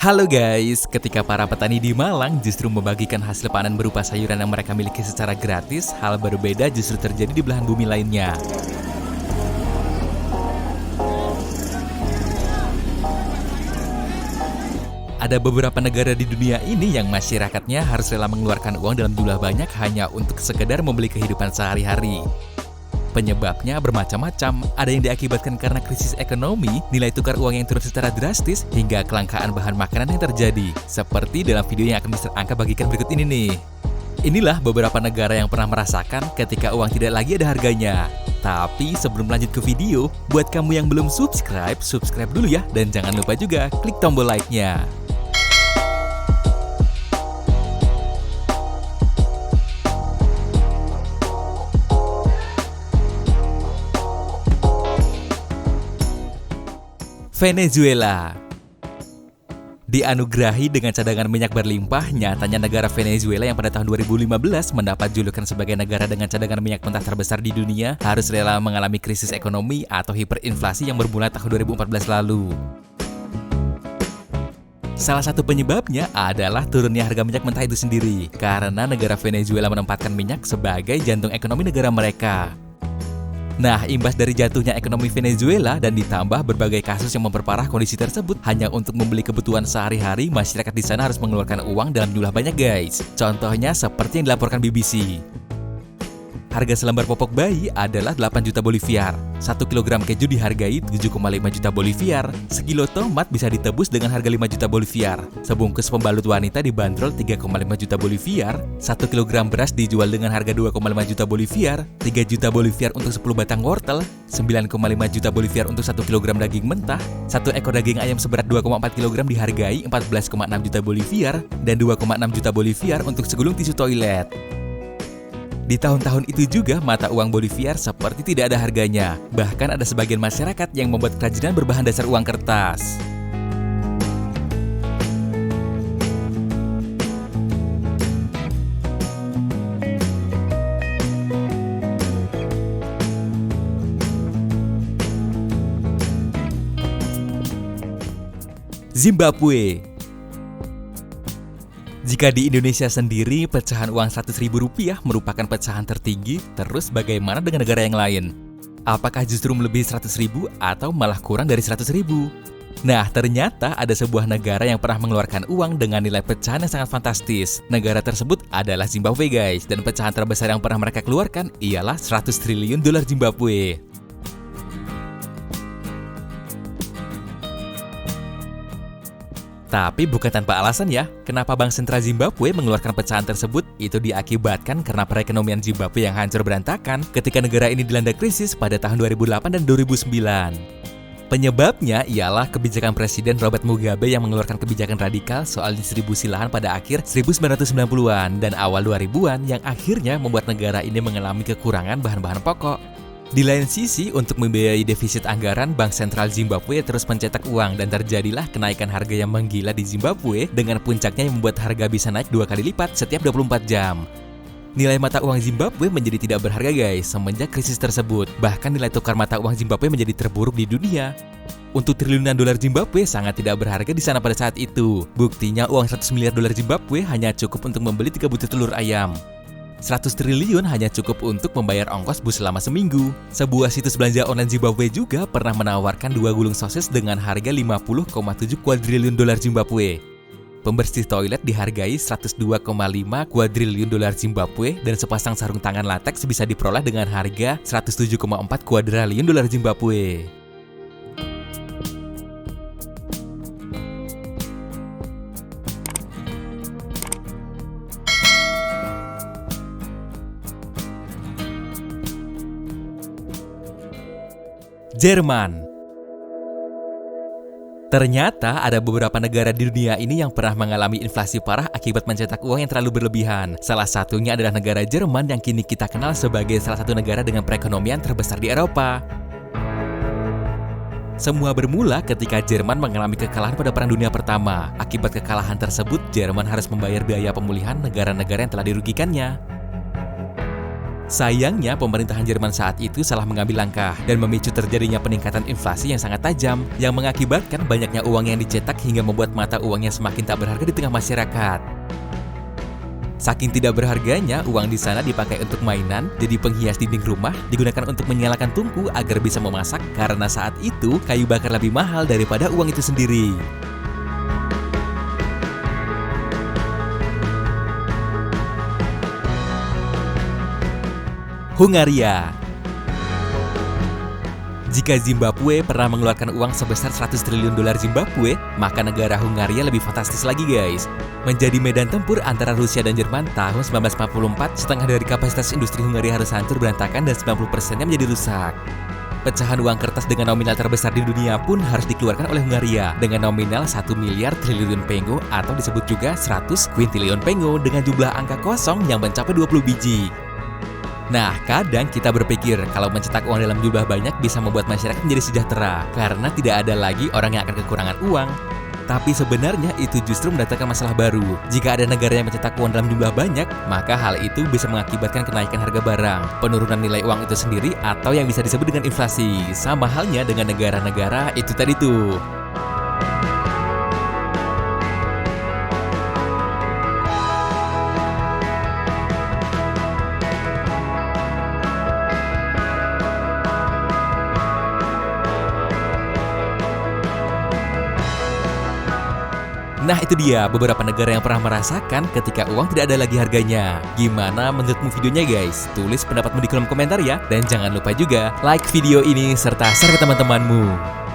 Halo guys, ketika para petani di Malang justru membagikan hasil panen berupa sayuran yang mereka miliki secara gratis, hal berbeda justru terjadi di belahan bumi lainnya. Ada beberapa negara di dunia ini yang masyarakatnya harus rela mengeluarkan uang dalam jumlah banyak hanya untuk sekedar membeli kehidupan sehari-hari. Penyebabnya bermacam-macam, ada yang diakibatkan karena krisis ekonomi, nilai tukar uang yang turun secara drastis, hingga kelangkaan bahan makanan yang terjadi. Seperti dalam video yang akan Mr. Angka bagikan berikut ini nih. Inilah beberapa negara yang pernah merasakan ketika uang tidak lagi ada harganya. Tapi sebelum lanjut ke video, buat kamu yang belum subscribe dulu ya, dan jangan lupa juga klik tombol like-nya. Venezuela. Dianugerahi dengan cadangan minyak berlimpah, nyatanya negara Venezuela yang pada tahun 2015 mendapat julukan sebagai negara dengan cadangan minyak mentah terbesar di dunia harus rela mengalami krisis ekonomi atau hiperinflasi yang bermula tahun 2014 lalu. Salah satu penyebabnya adalah turunnya harga minyak mentah itu sendiri, karena negara Venezuela menempatkan minyak sebagai jantung ekonomi negara mereka. Nah, imbas dari jatuhnya ekonomi Venezuela dan ditambah berbagai kasus yang memperparah kondisi tersebut, hanya untuk membeli kebutuhan sehari-hari, masyarakat di sana harus mengeluarkan uang dalam jumlah banyak guys. Contohnya seperti yang dilaporkan BBC. Harga selembar popok bayi adalah 8 juta boliviar. 1 kilogram keju dihargai 7,5 juta boliviar. Sekilo tomat bisa ditebus dengan harga 5 juta boliviar. Sebungkus pembalut wanita dibanderol 3,5 juta boliviar. 1 kilogram beras dijual dengan harga 2,5 juta boliviar. 3 juta boliviar untuk 10 batang wortel. 9,5 juta boliviar untuk 1 kilogram daging mentah. 1 ekor daging ayam seberat 2,4 kilogram dihargai 14,6 juta boliviar. Dan 2,6 juta boliviar untuk segulung tisu toilet. Di tahun-tahun itu juga mata uang boliviar seperti tidak ada harganya. Bahkan ada sebagian masyarakat yang membuat kerajinan berbahan dasar uang kertas. Zimbabwe. Jika di Indonesia sendiri, pecahan uang Rp100.000 merupakan pecahan tertinggi, terus bagaimana dengan negara yang lain? Apakah justru melebihi 100.000 atau malah kurang dari 100.000? Nah, ternyata ada sebuah negara yang pernah mengeluarkan uang dengan nilai pecahan yang sangat fantastis. Negara tersebut adalah Zimbabwe guys, dan pecahan terbesar yang pernah mereka keluarkan ialah 100 triliun dolar Zimbabwe. Tapi bukan tanpa alasan ya, kenapa Bank Sentral Zimbabwe mengeluarkan pecahan tersebut. Itu diakibatkan karena perekonomian Zimbabwe yang hancur berantakan ketika negara ini dilanda krisis pada tahun 2008 dan 2009. Penyebabnya ialah kebijakan Presiden Robert Mugabe yang mengeluarkan kebijakan radikal soal distribusi lahan pada akhir 1990-an dan awal 2000-an yang akhirnya membuat negara ini mengalami kekurangan bahan-bahan pokok. Di lain sisi, untuk membiayai defisit anggaran, Bank Sentral Zimbabwe terus mencetak uang dan terjadilah kenaikan harga yang menggila di Zimbabwe dengan puncaknya yang membuat harga bisa naik 2 kali lipat setiap 24 jam. Nilai mata uang Zimbabwe menjadi tidak berharga guys semenjak krisis tersebut. Bahkan nilai tukar mata uang Zimbabwe menjadi terburuk di dunia. Untuk triliunan dolar Zimbabwe sangat tidak berharga di sana pada saat itu. Buktinya uang 100 miliar dolar Zimbabwe hanya cukup untuk membeli 3 butir telur ayam. 100 triliun hanya cukup untuk membayar ongkos bus selama seminggu. Sebuah situs belanja online Zimbabwe juga pernah menawarkan 2 gulung sosis dengan harga 50,7 kuadriliun dolar Zimbabwe. Pembersih toilet dihargai 102,5 kuadriliun dolar Zimbabwe dan sepasang sarung tangan latex bisa diperoleh dengan harga 107,4 kuadriliun dolar Zimbabwe. Jerman. Ternyata ada beberapa negara di dunia ini yang pernah mengalami inflasi parah akibat mencetak uang yang terlalu berlebihan. Salah satunya adalah negara Jerman yang kini kita kenal sebagai salah satu negara dengan perekonomian terbesar di Eropa. Semua bermula ketika Jerman mengalami kekalahan pada Perang Dunia Pertama. Akibat kekalahan tersebut, Jerman harus membayar biaya pemulihan negara-negara yang telah dirugikannya. Sayangnya, pemerintahan Jerman saat itu salah mengambil langkah dan memicu terjadinya peningkatan inflasi yang sangat tajam yang mengakibatkan banyaknya uang yang dicetak hingga membuat mata uangnya semakin tak berharga di tengah masyarakat. Saking tidak berharganya, uang di sana dipakai untuk mainan, jadi penghias dinding rumah, digunakan untuk menyalakan tungku agar bisa memasak karena saat itu kayu bakar lebih mahal daripada uang itu sendiri. Hungaria. Jika Zimbabwe pernah mengeluarkan uang sebesar 100 triliun dolar Zimbabwe, maka negara Hungaria lebih fantastis lagi guys. Menjadi medan tempur antara Rusia dan Jerman tahun 1944, setengah dari kapasitas industri Hungaria harus hancur berantakan dan 90%-nya menjadi rusak. Pecahan uang kertas dengan nominal terbesar di dunia pun harus dikeluarkan oleh Hungaria dengan nominal 1 miliar triliun pengo atau disebut juga 100 quintillion pengo dengan jumlah angka kosong yang mencapai 20 biji. Nah, kadang kita berpikir kalau mencetak uang dalam jumlah banyak bisa membuat masyarakat menjadi sejahtera karena tidak ada lagi orang yang akan kekurangan uang. Tapi sebenarnya itu justru mendatangkan masalah baru. Jika ada negara yang mencetak uang dalam jumlah banyak, maka hal itu bisa mengakibatkan kenaikan harga barang, penurunan nilai uang itu sendiri, atau yang bisa disebut dengan inflasi. Sama halnya dengan negara-negara itu tadi tuh. Nah itu dia beberapa negara yang pernah merasakan ketika uang tidak ada lagi harganya. Gimana menurutmu videonya guys? Tulis pendapatmu di kolom komentar ya. Dan jangan lupa juga like video ini serta share ke teman-temanmu.